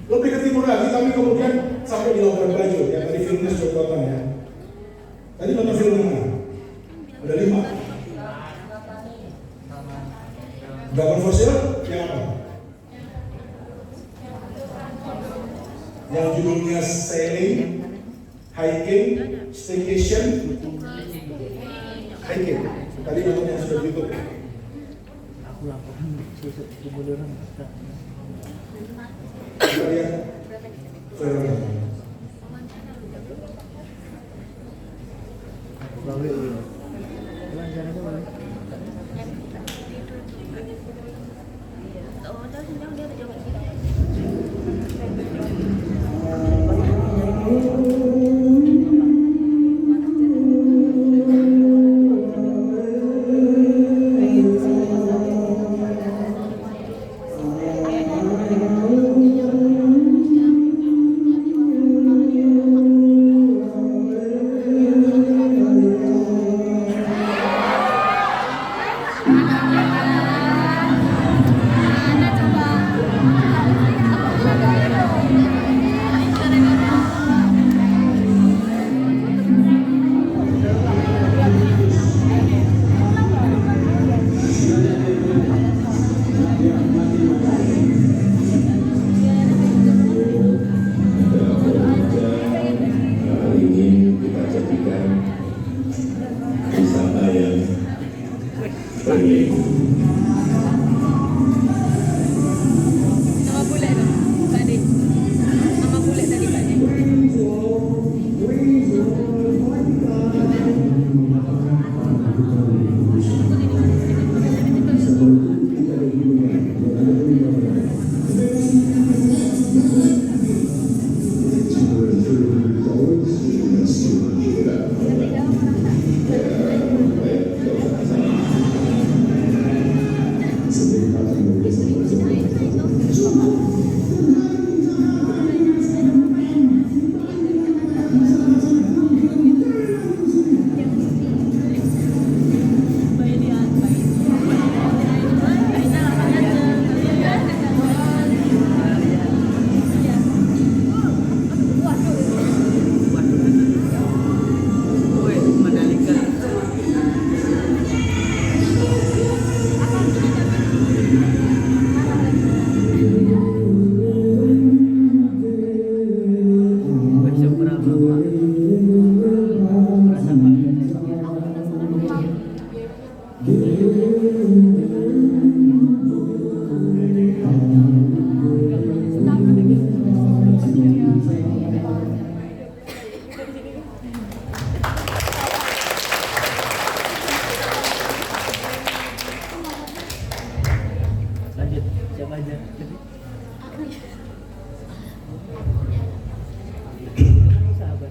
Lebih ke timur lagi, kami kemudian sampai di Labuan Bajo. Ya tadi filmnya sudah tonton ya. Tadi nonton film mana? Ada 5. Dragon for Sale yang apa? Yang judulnya Sailing, Hiking, Staycation, Hiking. Tadi nonton yang sudah YouTube. Aku laporan kemudian Kita lihat filmnya. balik ya. Lancar itu balik.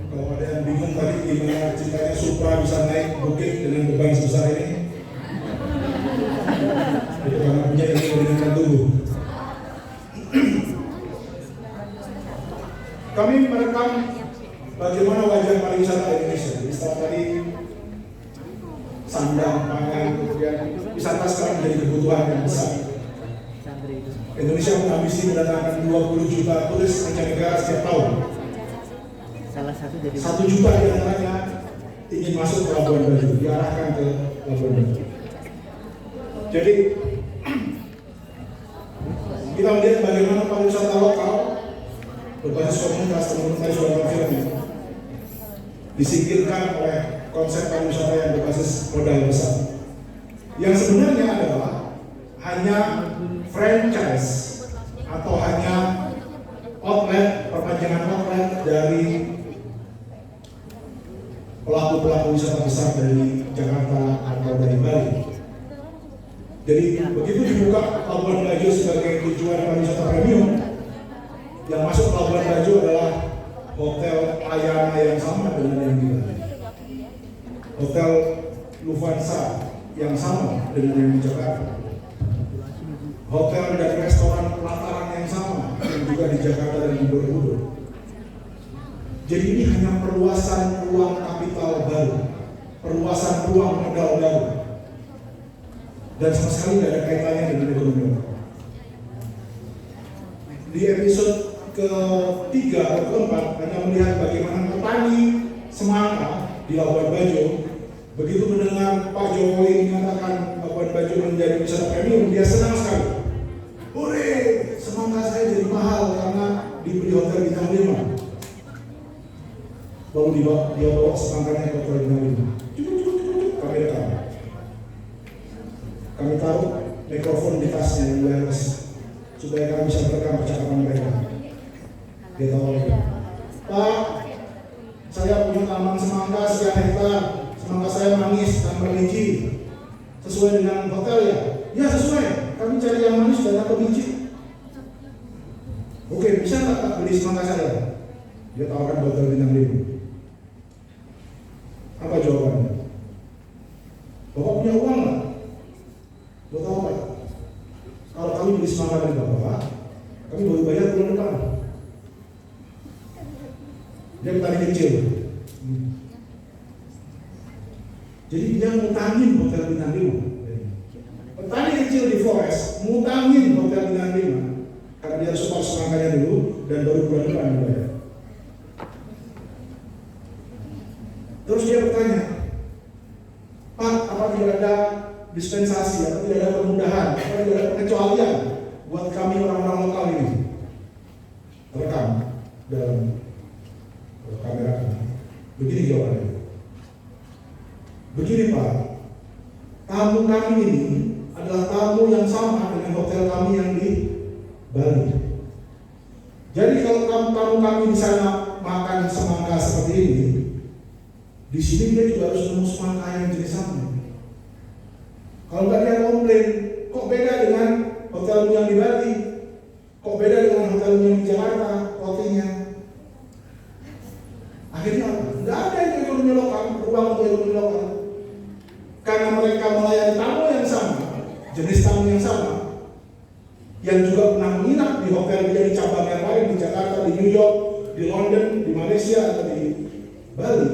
Kalau ada yang bingung tadi gimana ceritanya Supra bisa naik bukit dengan beban sebesar ini, itu karena punya ilmu dengan tubuh. Kami merekam bagaimana wajah pariwisata Indonesia. Setelah tadi sandang, pangan, kemudian wisata sekarang menjadi kebutuhan yang besar. Indonesia mengambisi mendatangkan 20 juta turis mancanegara setiap tahun. Salah satu dari 1 juta di antaranya ingin masuk ke Labuan Bajo, diarahkan ke Labuan Bajo. Jadi kita melihat bagaimana pariwisata lokal berbasis komunitas, teman-teman tadi sudah film disingkirkan oleh konsep pariwisata yang berbasis modal besar. Yang sebenarnya adalah hanya franchise atau hanya outlet, perpanjangan outlet dari pelaku-pelaku wisata besar dari Jakarta atau dari Bali. Jadi begitu dibuka Labuan Bajo sebagai tujuan pariwisata premium, yang masuk Labuan Bajo adalah hotel layanan yang sama dengan yang di Bali, hotel Lufthansa yang sama dengan yang di Jakarta, hotel dan restoran pelataran yang sama yang juga di Jakarta dan di Borobudur. Jadi ini hanya perluasan ruang kapital baru, perluasan ruang modal baru, dan sama sekali tidak ada kaitannya dengan ekonomi lokal. di episode ketiga atau keempat hanya melihat bagaimana petani semangka di Labuan Bajo begitu mendengar Pak Jokowi mengatakan Labuan Bajo menjadi wisata premium, dia senang sekali. Hore, semangka saya jadi mahal karena dibeli hotel bintang 5. Lalu dia bawa semangkanya ke hotel bintang 5. Kami rekam. Kami taruh mikrofon di tasnya yang wireless supaya kami bisa merekam percakapan mereka. Dia tahu, Pak, saya punya taman semangka sekian hektar, semangka saya manis dan berbiji, sesuai dengan hotel ya? Ya sesuai, kami cari yang manis dan tak berbiji. Oke, bisa nggak Pak beli semangka saya? Dia tawarkan hotel bintang 5. Apa jawabannya? Bapak punya uang nggak? Bapak tahu Pak, kalau kami beli semangka dari Bapak, kami baru bayar bulan depan. Dia petani kecil. Jadi dia ngutangin hotel bintang 5. Petani kecil di Forest ngutangin hotel bintang 5 karena dia harus support semangkanya dulu dan baru bulan depan dibayar. Terus dia bertanya, Pak, apa tidak ada dispensasi, apa tidak ada kemudahan, apa tidak ada pengecualian buat kami orang-orang lokal ini? Rekam dalam kamera. Begini jawabannya. Begini Pak, tamu kami ini adalah tamu yang sama dengan hotel kami yang di Bali. Jadi kalau tamu kami di sana makan semangka seperti ini, di sini dia juga harus nemu semangka yang jenis sama. Kalau nggak dia komplain, kok beda dengan hotelmu yang di Bali? Kok beda dengan hotelmu yang di Jakarta, rotinya? Akhirnya nggak ada yang ekonomi lokal, ruang untuk ekonomi lokal. Karena mereka melayani tamu yang sama, jenis tamu yang sama, yang juga pernah menginap di hotel dia di cabang yang lain di Jakarta, di New York, di London, di Malaysia atau di Bali,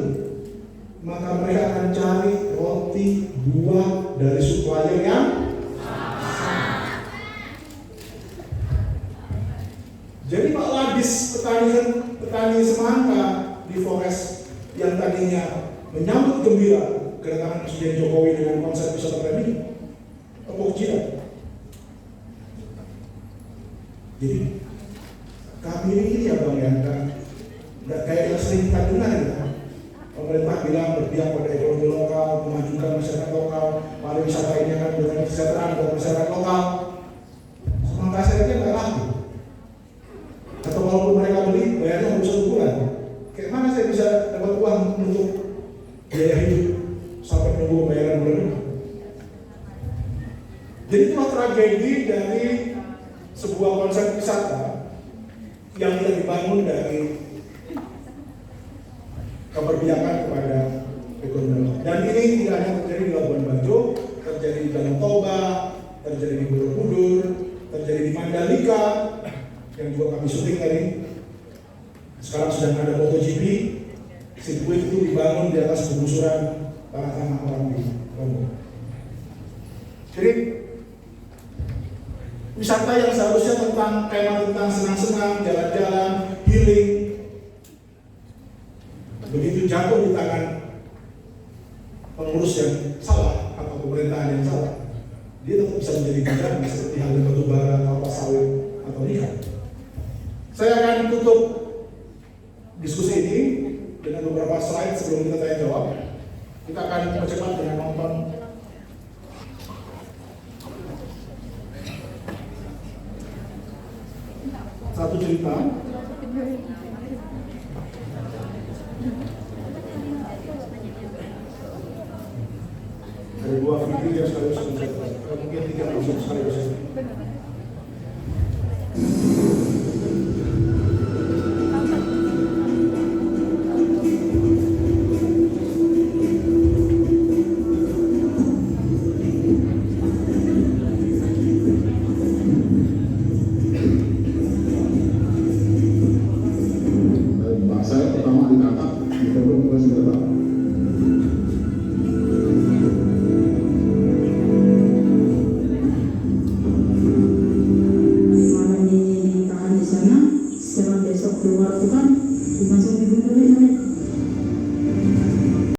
maka mereka akan cari roti buah dari supplier yang sama. Jadi Pak Ladis, petani semangka di Forest yang tadinya menyambut gembira kedatangan Presiden Jokowi dengan konsep wisata premium, tepuk jidat. Jadi kami ini ya Bang ya, nggak kayak yang sering kita dengar ya. Pemerintah bilang berpihak pada ekonomi lokal, memajukan masyarakat lokal, pariwisata ini akan memberikan kesejahteraan buat masyarakat lokal. Semangka saya nggak laku. Atau walaupun mereka beli, bayarnya harus 1 bulan. Kayak mana saya bisa dapat uang untuk biaya hidup sampai menunggu pembayaran bulan depan? Jadi itulah tragedi dari sebuah konsep wisata yang tidak dibangun dari keberpihakan kepada ekonomi. Dan ini tidak hanya terjadi di Labuan Bajo, terjadi di Danau Toba, terjadi di Borobudur, terjadi di Mandalika, yang juga kami syuting tadi. Sekarang sedang ada MotoGP, sirkuit itu dibangun di atas penggusuran tanah-tanah orang di Lombok. Jadi wisata yang seharusnya tentang tentang senang-senang, jalan-jalan, healing, begitu jatuh di tangan pengurus yang salah atau pemerintahan yang salah, dia tetap bisa menjadi bencana seperti halnya batubara, kelapa sawit atau nikel. Saya akan tutup diskusi ini dengan beberapa slide sebelum kita tanya jawab. Kita akan percepat dengan nonton satu cerita. Ada 2 video yang sekaligus menceritakan, mungkin 3 langsung sekaligus. Saya pertama ditangkap di Pondok Pesantren Senjata. besok keluar itu kan dimasukin